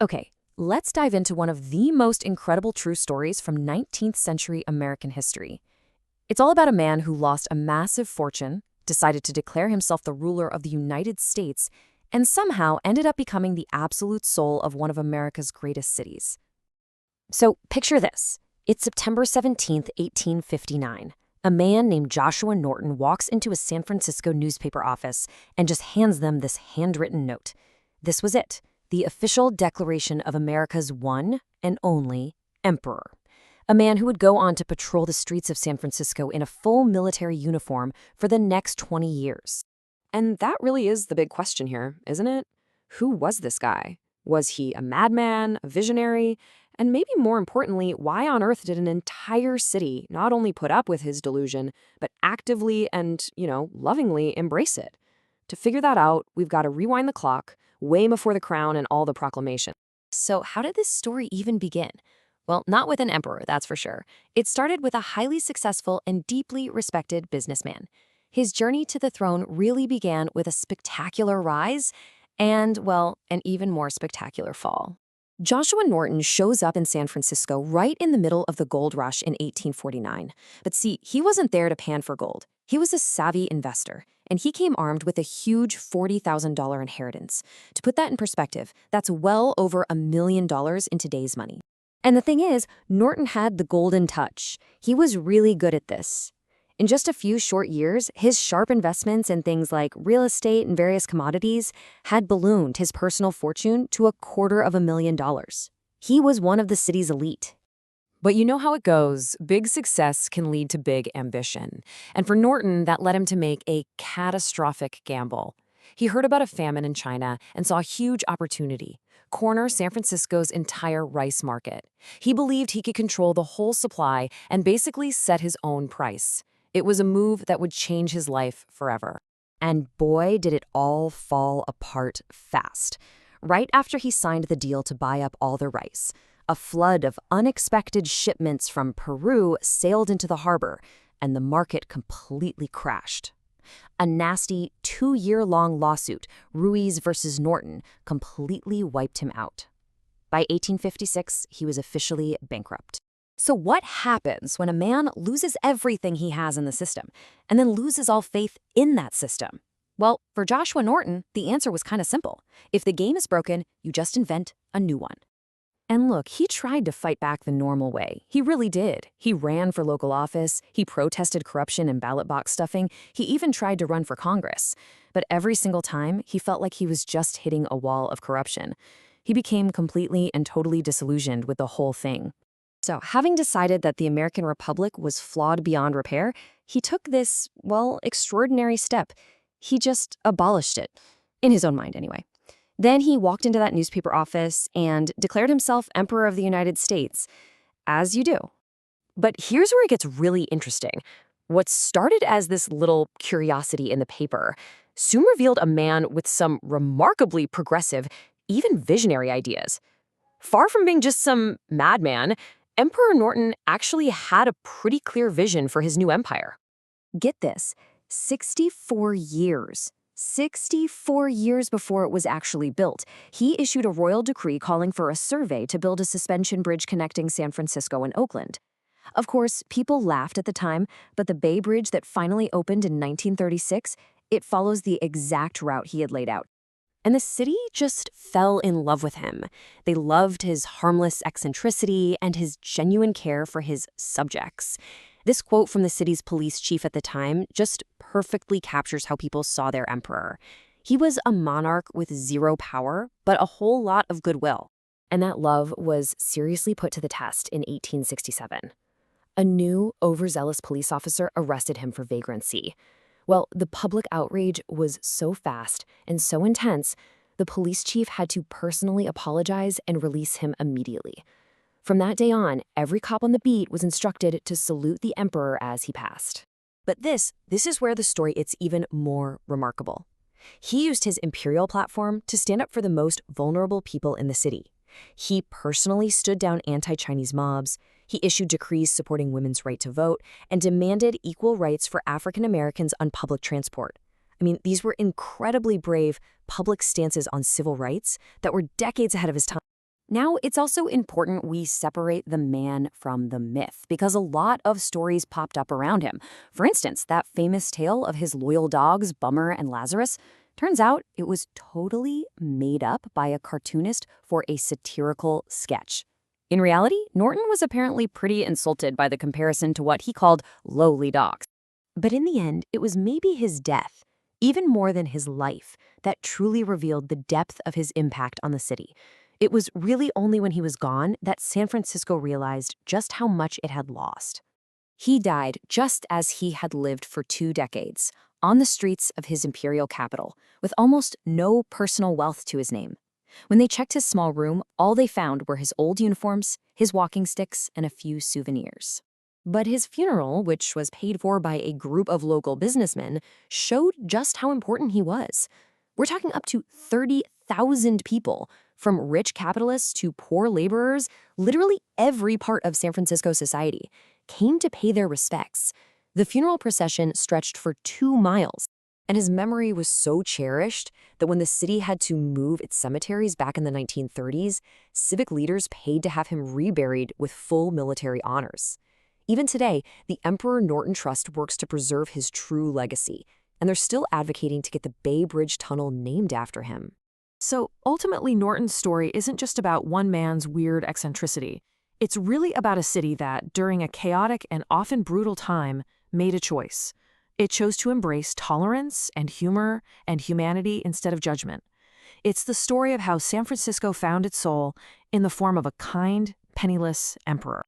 Okay, let's dive into one of the most incredible true stories from 19th century American history. It's all about a man who lost a massive fortune, decided to declare himself the ruler of the United States, and somehow ended up becoming the absolute soul of one of America's greatest cities. So picture this. It's September 17th, 1859. A man named Joshua Norton walks into a San Francisco newspaper office and just hands them this handwritten note. This was it, the official declaration of America's one and only emperor. A man who would go on to patrol the streets of San Francisco in a full military uniform for the next 20 years. And that really is the big question here, isn't it? Who was this guy? Was he a madman, a visionary? And maybe more importantly, why on earth did an entire city not only put up with his delusion, but actively and, lovingly embrace it? To figure that out, we've got to rewind the clock, way before the crown and all the proclamations. So how did this story even begin? Well, not with an emperor, that's for sure. It started with a highly successful and deeply respected businessman. His journey to the throne really began with a spectacular rise and, well, an even more spectacular fall. Joshua Norton shows up in San Francisco right in the middle of the gold rush in 1849. But see, he wasn't there to pan for gold. He was a savvy investor, and he came armed with a huge $40,000 inheritance. To put that in perspective, that's well over $1 million in today's money. And the thing is, Norton had the golden touch. He was really good at this. In just a few short years, his sharp investments in things like real estate and various commodities had ballooned his personal fortune to $250,000. He was one of the city's elite. But you know how it goes. Big success can lead to big ambition. And for Norton, that led him to make a catastrophic gamble. He heard about a famine in China and saw a huge opportunity: corner San Francisco's entire rice market. He believed he could control the whole supply and basically set his own price. It was a move that would change his life forever. And boy, did it all fall apart fast. Right after he signed the deal to buy up all the rice, a flood of unexpected shipments from Peru sailed into the harbor, and the market completely crashed. A nasty 2-year-long lawsuit, Ruiz versus Norton, completely wiped him out. By 1856, he was officially bankrupt. So what happens when a man loses everything he has in the system and then loses all faith in that system? Well, for Joshua Norton, the answer was kind of simple. If the game is broken, you just invent a new one. And look, he tried to fight back the normal way. He really did. He ran for local office, he protested corruption and ballot box stuffing, he even tried to run for Congress. But every single time, he felt like he was just hitting a wall of corruption. He became completely and totally disillusioned with the whole thing. So, having decided that the American Republic was flawed beyond repair, he took this, well, extraordinary step. He just abolished it. In his own mind, anyway. Then he walked into that newspaper office and declared himself Emperor of the United States, as you do. But here's where it gets really interesting. What started as this little curiosity in the paper soon revealed a man with some remarkably progressive, even visionary ideas. Far from being just some madman, Emperor Norton actually had a pretty clear vision for his new empire. Get this, 64 years. 64 years before it was actually built, he issued a royal decree calling for a survey to build a suspension bridge connecting San Francisco and Oakland. Of course, people laughed at the time, but the Bay Bridge that finally opened in 1936, it follows the exact route he had laid out. And the city just fell in love with him. They loved his harmless eccentricity and his genuine care for his subjects. This quote from the city's police chief at the time just perfectly captures how people saw their emperor. He was a monarch with zero power, but a whole lot of goodwill. And that love was seriously put to the test in 1867. A new, overzealous police officer arrested him for vagrancy. Well, the public outrage was so fast and so intense, the police chief had to personally apologize and release him immediately. From that day on, every cop on the beat was instructed to salute the emperor as he passed. But this is where the story gets even more remarkable. He used his imperial platform to stand up for the most vulnerable people in the city. He personally stood down anti-Chinese mobs, he issued decrees supporting women's right to vote, and demanded equal rights for African Americans on public transport. I mean, these were incredibly brave public stances on civil rights that were decades ahead of his time. Now, it's also important we separate the man from the myth, because a lot of stories popped up around him. For instance, that famous tale of his loyal dogs, Bummer and Lazarus, turns out it was totally made up by a cartoonist for a satirical sketch. In reality, Norton was apparently pretty insulted by the comparison to what he called lowly dogs. But in the end, it was maybe his death, even more than his life, that truly revealed the depth of his impact on the city. It was really only when he was gone that San Francisco realized just how much it had lost. He died just as he had lived for 2 decades, on the streets of his imperial capital, with almost no personal wealth to his name. When they checked his small room, all they found were his old uniforms, his walking sticks, and a few souvenirs. But his funeral, which was paid for by a group of local businessmen, showed just how important he was. We're talking up to 30,000 people, from rich capitalists to poor laborers. Literally every part of San Francisco society came to pay their respects. The funeral procession stretched for 2 miles, and his memory was so cherished that when the city had to move its cemeteries back in the 1930s, civic leaders paid to have him reburied with full military honors. Even today, the Emperor Norton Trust works to preserve his true legacy, and they're still advocating to get the Bay Bridge Tunnel named after him. So ultimately, Norton's story isn't just about one man's weird eccentricity. It's really about a city that, during a chaotic and often brutal time, made a choice. It chose to embrace tolerance and humor and humanity instead of judgment. It's the story of how San Francisco found its soul in the form of a kind, penniless emperor.